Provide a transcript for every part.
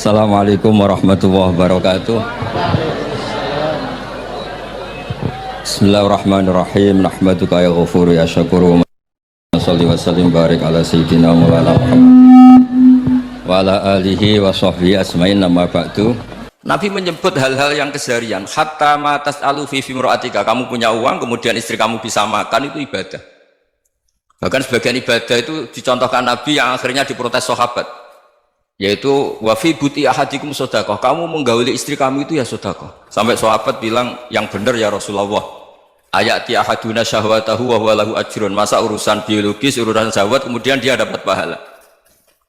Assalamualaikum warahmatullahi wabarakatuh. Bismillahirrahmanirrahim. Nahmaduka ya ghafuru ya syakuru. Shalli wa sallim barik ala sayyidina Maulana Muhammad wa ala alihi wa sahbihi asma'in, nama ba'du. Nabi menyebut hal-hal yang keseharian. Hatta ma tas'alu fi fimra'atika, kamu punya uang kemudian istri kamu bisa makan, itu ibadah. Bahkan sebagian ibadah itu dicontohkan Nabi yang akhirnya diprotes sahabat, yaitu wa fi buti ahadikum sedekah, kamu menggauli istri kamu itu ya sedekah. Sampai sahabat bilang, yang benar ya Rasulullah, ayati ahaduna syahwatahu wa huwa lahu ajrun, masa urusan biologis, urusan syahwat kemudian dia dapat pahala.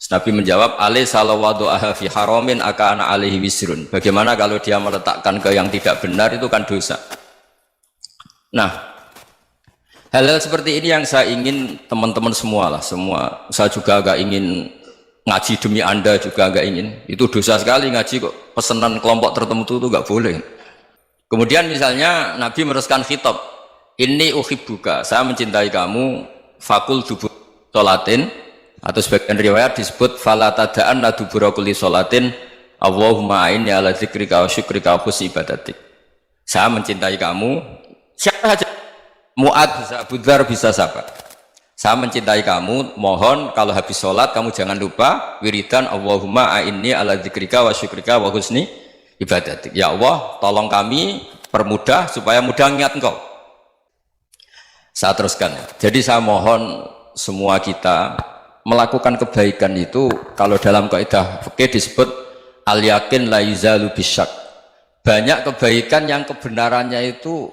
Nabi menjawab, alai salawadu'aha fi haramin akana alaihi wisrun, bagaimana kalau dia meletakkan ke yang tidak benar, itu kan dosa. Nah, hal-hal seperti ini yang saya ingin teman-teman semua lah, semua, saya juga agak ingin ngaji demi Anda, juga agak ingin. Itu dosa sekali ngaji kok pesanan kelompok tertentu itu gak boleh. Kemudian misalnya Nabi meneruskan khitab, inni uhibbuka, saya mencintai kamu, fakul dubur sholatin, atau sebagian riwayat disebut fala tada'an la dubura kulli sholatin Allahumma a'inni ala dzikrika wa syukrika wa husni ibadatik. Saya mencintai kamu, siapa saja, Mu'ad bisa, Abu Dzar bisa, siapa. Saya mencintai kamu, mohon kalau habis sholat kamu jangan lupa wiridan Allahumma a'inni ala dzikrika wa syukrika wa husni ibadatik. Ya Allah, tolong kami permudah supaya mudah ingat Engkau. Saya teruskan. Jadi saya mohon semua kita melakukan kebaikan itu, kalau dalam kaidah fikih disebut al yakin la yuzalu bisyak. Banyak kebaikan yang kebenarannya itu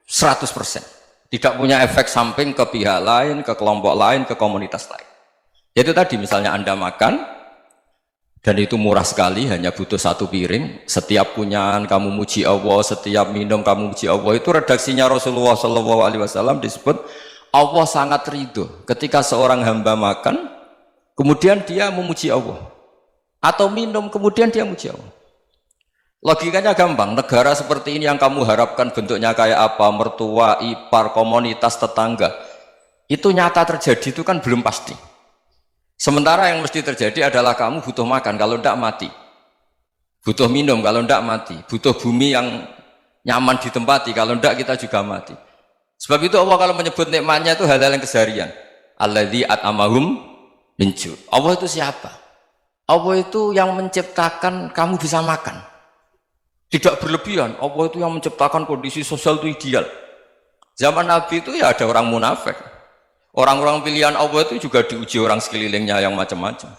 100%. Tidak punya efek samping ke pihak lain, ke kelompok lain, ke komunitas lain. Yaitu tadi misalnya Anda makan, dan itu murah sekali, hanya butuh satu piring, setiap punyaan kamu muji Allah, setiap minum kamu muji Allah, itu redaksinya Rasulullah SAW disebut, Allah sangat ridho ketika seorang hamba makan, kemudian dia memuji Allah. Atau minum, kemudian dia memuji Allah. Logikanya gampang, negara seperti ini yang kamu harapkan bentuknya kayak apa, mertua, ipar, komunitas, tetangga, itu nyata terjadi itu kan belum pasti. Sementara yang mesti terjadi adalah kamu butuh makan, kalau tidak mati. Butuh minum, kalau tidak mati. Butuh bumi yang nyaman ditempati, kalau tidak kita juga mati. Sebab itu Allah kalau menyebut nikmatnya itu hal-hal yang keseharian. Alladzi at'amahum min ju'. Allah itu siapa? Allah itu yang menciptakan kamu bisa makan. Tidak berlebihan. Allah itu yang menciptakan kondisi sosial itu ideal. Zaman Nabi itu ya ada orang munafik. Orang-orang pilihan Allah itu juga diuji orang sekelilingnya yang macam-macam.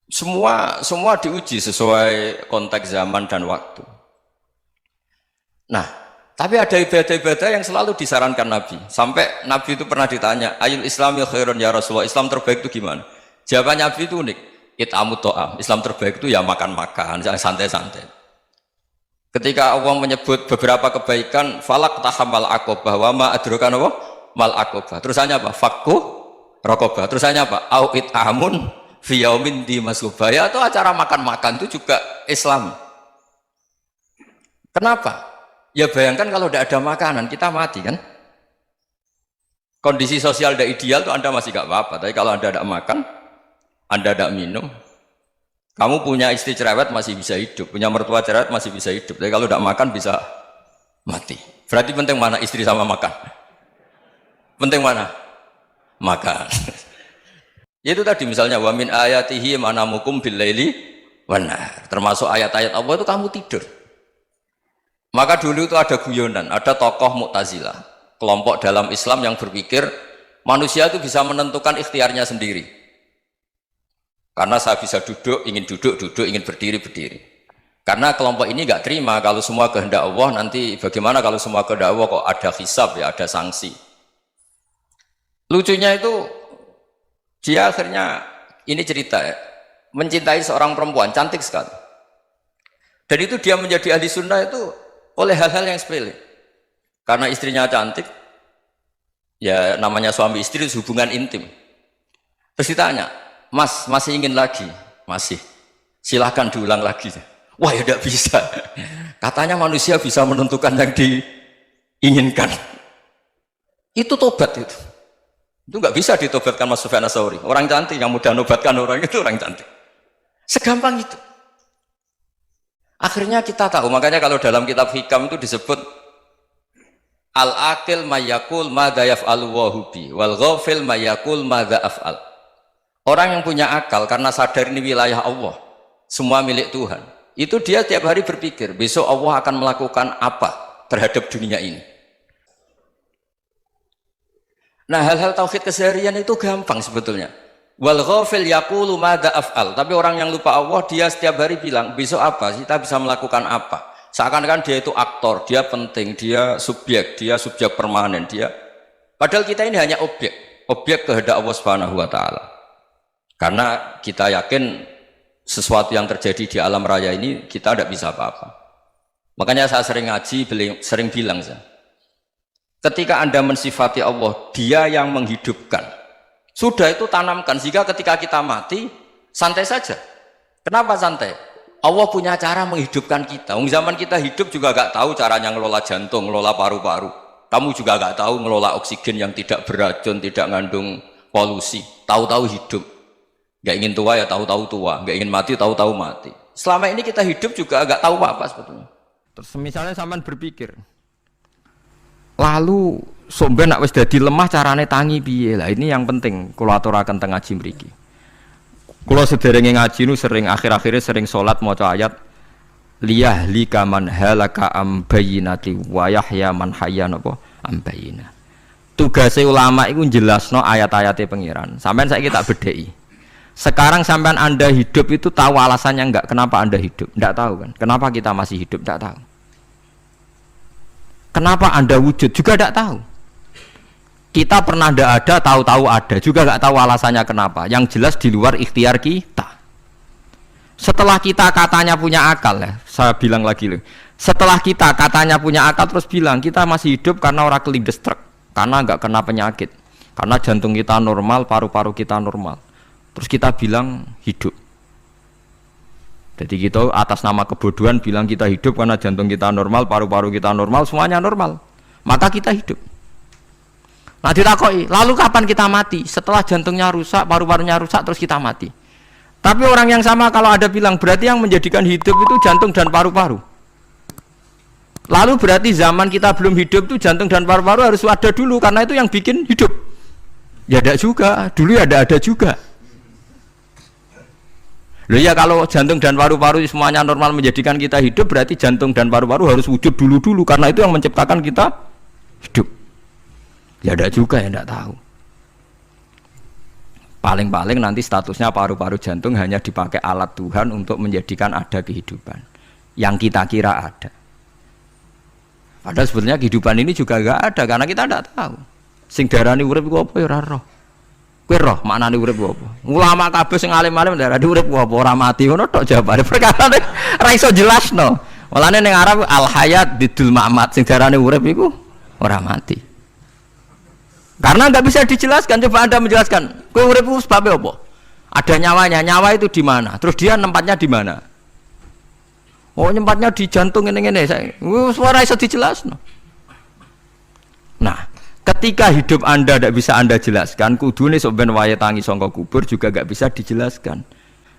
Semua diuji sesuai konteks zaman dan waktu. Nah, tapi ada ibadah-ibadah yang selalu disarankan Nabi. Sampai Nabi itu pernah ditanya, ayul islami khairun ya Rasulullah, Islam terbaik itu gimana? Jawaban Nabi itu unik. It'amut to'am, Islam terbaik itu ya makan-makan, santai-santai. Ketika Allah menyebut beberapa kebaikan, falak tahamal akobah, wa ma adrokan apa? Mal akobah. Terusannya apa? Fakku rokobah. Terusannya apa? Au it'amun fiyaumin di masubaya. Itu acara makan-makan itu juga Islam. Kenapa? Ya bayangkan kalau tidak ada makanan, kita mati kan? Kondisi sosial tidak ideal itu Anda masih gak apa-apa, tapi kalau Anda tidak makan, Anda tidak minum, kamu punya istri cerewet masih bisa hidup, punya mertua cerewet masih bisa hidup, tapi kalau tidak makan bisa mati. Berarti penting mana istri sama makan? Penting mana? Makan. Itu tadi misalnya, wa min ayatihi manamukum bil laili wan nahar. Termasuk ayat-ayat Allah itu kamu tidur. Maka dulu itu ada guyonan, ada tokoh Mu'tazilah, kelompok dalam Islam yang berpikir manusia itu bisa menentukan ikhtiarnya sendiri. Karena saya bisa duduk, ingin berdiri, berdiri. Karena kelompok ini nggak terima kalau semua kehendak Allah, nanti bagaimana kalau semua kehendak Allah kok ada hisab ya, ada sanksi. Lucunya itu, dia akhirnya, ini cerita ya, mencintai seorang perempuan, cantik sekali. Dan itu dia menjadi ahli sunnah itu oleh hal-hal yang sepele. Karena istrinya cantik, ya namanya suami istri hubungan intim. Terus ditanya, Mas, masih ingin lagi? Masih. Silahkan diulang lagi. Wah ya tidak bisa. Katanya manusia bisa menentukan yang diinginkan. Itu tobat itu. Itu nggak bisa ditobatkan Mas Sufyan Ats-Tsauri. Orang cantik yang mudah nobatkan orang itu orang cantik. Segampang itu. Akhirnya kita tahu, makanya kalau dalam kitab hikam itu disebut al-aqil mayyakul madza yaf'alu wa hubi wal ghafil mayyakul madza af'al. Orang yang punya akal karena sadar ini wilayah Allah, semua milik Tuhan. Itu dia tiap hari berpikir, besok Allah akan melakukan apa terhadap dunia ini. Nah, hal-hal tauhid keseharian itu gampang sebetulnya. Wal ghafil yaqulu madza af'al. Tapi orang yang lupa Allah, dia setiap hari bilang, besok apa? Kita bisa melakukan apa? Seakan-akan dia itu aktor, dia penting, dia subjek permanen, dia. Padahal kita ini hanya objek kehendak Allah Subhanahu wa taala. Karena kita yakin sesuatu yang terjadi di alam raya ini kita tidak bisa apa-apa. Makanya saya sering ngaji, sering bilang saya, ketika Anda mensifati Allah, dia yang menghidupkan. Sudah itu tanamkan, sehingga ketika kita mati, santai saja. Kenapa santai? Allah punya cara menghidupkan kita. Zaman kita hidup juga gak tahu caranya ngelola jantung, ngelola paru-paru. Kamu juga gak tahu ngelola oksigen yang tidak beracun, tidak mengandung polusi. Tahu-tahu hidup. Gak ingin tua ya tahu-tahu tua, gak ingin mati tahu-tahu mati. Selama ini kita hidup juga gak tahu apa-apa sebetulnya. Terus misalnya sampean berpikir, lalu somben nak wis dadi lemah carane tangi piye lah, ini yang penting kula aturaken teng ngaji mriki. Kula sederenge ngaji nu sering akhir-akhirnya sering salat maca ayat liyahlika man halaka am bayyinati wa yahya man hayya napa am bayyinah. Tugase ulama iku jelasno ayat-ayate pangeran. Sampeyan saiki tak bedheki. Sekarang sampean Anda hidup itu tahu alasannya enggak? Kenapa Anda hidup? Enggak tahu kan? Kenapa kita masih hidup? Enggak tahu. Kenapa Anda wujud? Juga enggak tahu. Kita pernah tidak ada, tahu-tahu ada, juga nggak tahu alasannya kenapa. Yang jelas di luar ikhtiar kita. Setelah kita katanya punya akal ya, saya bilang lagi loh. Setelah kita katanya punya akal terus bilang kita masih hidup karena orang kelindes truk, karena nggak kena penyakit, karena jantung kita normal, paru-paru kita normal. Terus kita bilang hidup. Jadi kita atas nama kebodohan bilang kita hidup karena jantung kita normal, paru-paru kita normal, semuanya normal. Maka kita hidup. Nah ditakoi, lalu kapan kita mati? Setelah jantungnya rusak, paru-parunya rusak, terus kita mati. Tapi orang yang sama kalau ada bilang, berarti yang menjadikan hidup itu jantung dan paru-paru. Lalu berarti zaman kita belum hidup itu jantung dan paru-paru harus ada dulu, karena itu yang bikin hidup. Ya ada juga, dulu ya ada juga. Loh ya kalau jantung dan paru-paru semuanya normal menjadikan kita hidup, berarti jantung dan paru-paru harus wujud dulu-dulu, karena itu yang menciptakan kita hidup. Ya ada juga yang tidak tahu. Paling-paling nanti statusnya paru-paru jantung hanya dipakai alat Tuhan untuk menjadikan ada kehidupan yang kita kira ada. Padahal sebenarnya kehidupan ini juga enggak ada karena kita tidak tahu. Sing darani urip iku apa ya ora roh. Kowe roh maknane urip apa? Ulama kabeh sing alim-alim darani urip apa ora mati ngono tok jawabane. Perkarane ora iso jelasno. Mulane ning Arab al hayat bidul ma'mat sing darani urip iku ora mati. Karena nggak bisa dijelaskan, coba Anda menjelaskan. Kowe urip sebabnya apa? Ada nyawanya, nyawa itu di mana? Terus dia nempatnya di mana? Oh, nyempatnya di jantung ini. Suara bisa dijelaskan. Nah, ketika hidup Anda tidak bisa Anda jelaskan, kudune sok ben wae tangi sangka kubur juga nggak bisa dijelaskan.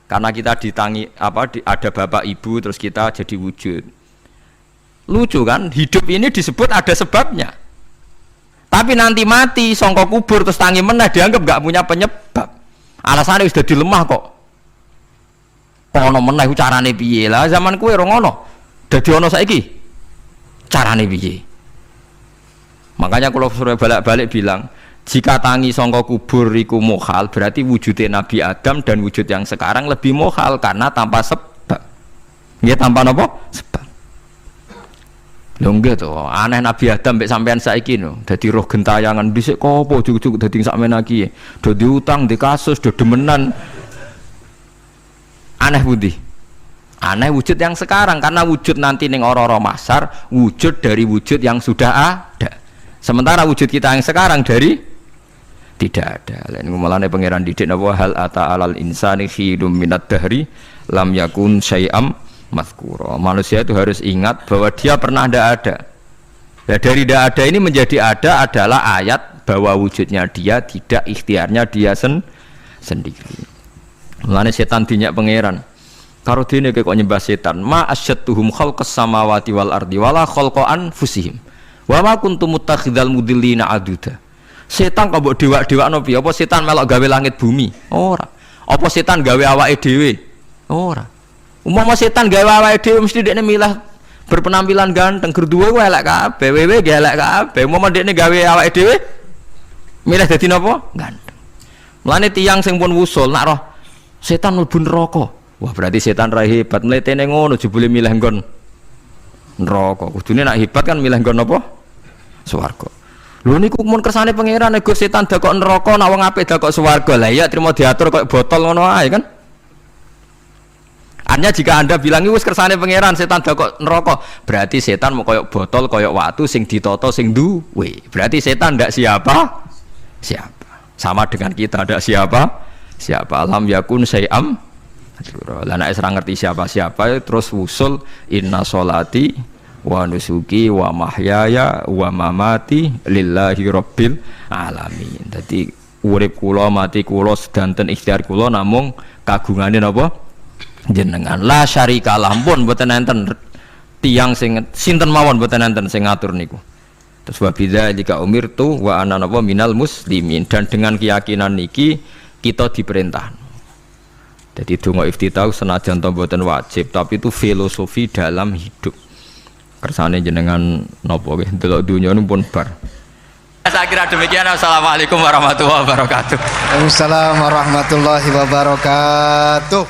Karena kita ditangi ada bapak ibu terus kita jadi wujud. Lucu kan? Hidup ini disebut ada sebabnya. Tapi nanti mati, songkok kubur terus tangi meneh dianggap gak punya penyebab. Alasannya sudah dilemah kok. Ono meneh carane piye lah zaman kuwe ora ngono. Dadi ono saiki. Carane piye? Makanya kalau suruh balik-balik bilang, jika tangi songkok kubur iku mukhal, berarti wujudnya Nabi Adam dan wujud yang sekarang lebih mukhal karena tanpa sebab. Nggih tanpa napa? Sebab. Lho nggih to, aneh Nabi Adam mbek sampean saiki no, dadi roh gentayangan dhisik kok apa juk-juk dadi sakmene iki. Do diutang, di kasus, do demenan. Aneh budi. Aneh wujud yang sekarang karena wujud nanti ning ora-ora mahsyar wujud dari wujud yang sudah ada. Sementara wujud kita yang sekarang dari tidak ada. Lain ngomongane pangeran didik napa hal ata alal insani khidum minad dahri lam yakun syai'am mazkura. Manusia itu harus ingat bahwa dia pernah tidak ada. Nah, dari tidak ada ini menjadi ada adalah ayat bahwa wujudnya dia tidak ikhtiarnya dia sendiri. Mulane setan dinyak pangeran. karo dene kok nyembah setan. Ma asyadtuhum khalqas samawati wal ardi wala khalqa anfusihim. Wa ma kuntum muttakhidal mudillina aduda. Setan kok mbok dewak-dewakno piye? Apa setan melok gawe langit bumi? Ora. Apa setan gawe awake dhewe? Ora. Umpama setan gawe awake dhewe mesti dekne milah berpenampilan ganteng, gerduwe ku elek kabeh, wewe ge elek kabeh. Umpama dekne gawe awake dhewe milah dadi napa? Ganteng. Mulane tiyang sing pun wusul nak roh setan mlebu neraka. Wah, berarti setan ra hebat, mletene ngono jebule milih nggon neraka. Kudune nak hebat kan milih nggon apa? Swarga. Lho niku mun kersane pangeran nego setan dakok neraka, nak wong apik dakok swarga. Lah iya trimo diatur koyo botol ngono ae kan. Artinya jika Anda bilang wis kersane pangeran setan dakok neraka, berarti setan mau koyo botol, koyo watu sing ditata sing duwe. Berarti setan ndak siapa? Siapa. Sama dengan kita ndak siapa? Siapa. Alam yakun syai'am. Lah nek ora ngerti siapa-siapa terus wusul inna sholati wa nusuki wa mahyaya wa mamati lillahi rabbil alamin. Dadi urip kula mati kula sedanten ikhtiar kula namung kagungane napa jenengan. La syarikalah pun mboten enten tiyang sing sinten mawon mboten enten sing ngatur niku. Terus wa bidzalika umirtu wa ana napa minal muslimin, dan dengan keyakinan niki kita diperintah. Jadi donga iftitah senajan to mboten wajib tapi itu filosofi dalam hidup. Kersane jenengan nopo nggih delok dunya pun bar. Saya kira demikian. Assalamualaikum warahmatullahi wabarakatuh. Waalaikumsalam warahmatullahi wabarakatuh.